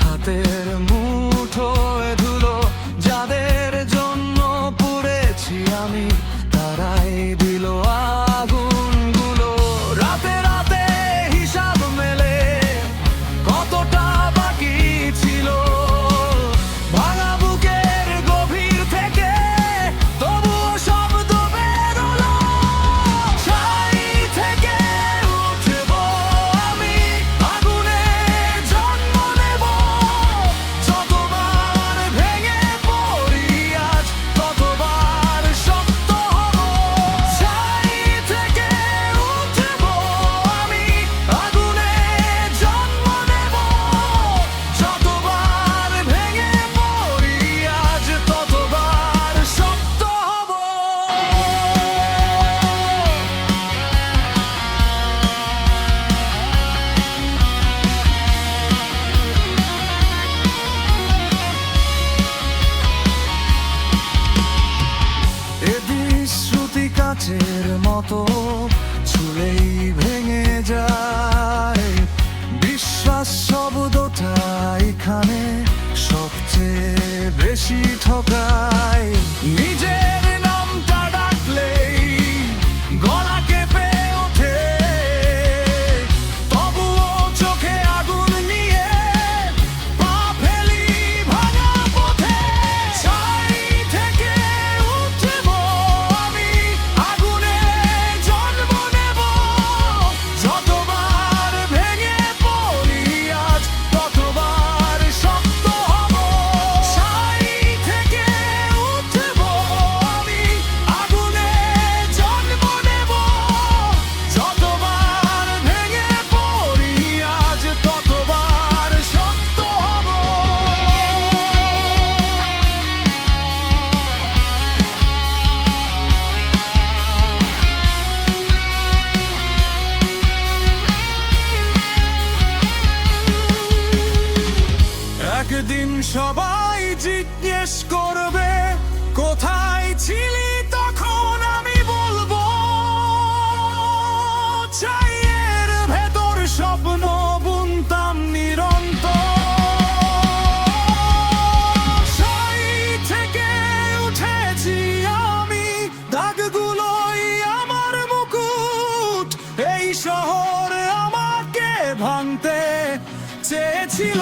হাতের মুঠোয় ধুলো, যাদের জন্য পড়েছি আমি, তারাই দিল আগুনগুলো। রাতে রাতে হিসাব মেলে কতটা বাকি ছিল, ভাঙা বুকের গভীর থেকে তবুও শব্দ বেরোলো। ছাই থেকে উঠব আমি, আগুনে জন্ম নেব। যতবার ভেঙে পড়ি আজ, ততবার শক্ত হব। ছাই থেকে উঠব আমি, আগুনে জন্ম নেব। যতবার ভেঙে পড়ি আজ, ততবার শক্ত হব। এ বিশ্রুতি কাচের মতো ছুঁলেই ভেঙে যায়। বিশ্বাস শব্দটা এখানে সবচেয়ে বেশি ঠকায়। নিজের নামটা ডাকলেই গলা কেঁপে ওঠে, তবুও চোখে আগুন নিয়ে পা ফেলি ভাঙা পথে। ছাই থেকে উঠব আমি, আগুনে জন্ম নেব। যতবার ভেঙে পড়ি আজ, ততবার শক্ত হব। ছাই থেকে উঠব আমি, আগুনে জন্ম নেব। যতবার ভেঙে পড়ি আজ, ততবার শক্ত হব। একদিন সবাই জিজ্ঞেস করবে, কোথায় ছিলি তখন? আমি বলবো, ছাইয়ের ভেতর স্বপ্ন বুনতাম নিরন্তর। ছাই থেকে উঠেছি আমি, দাগগুলোই আমার মুকুট। এই শহর আমাকে ভাঙতে চেয়েছিল।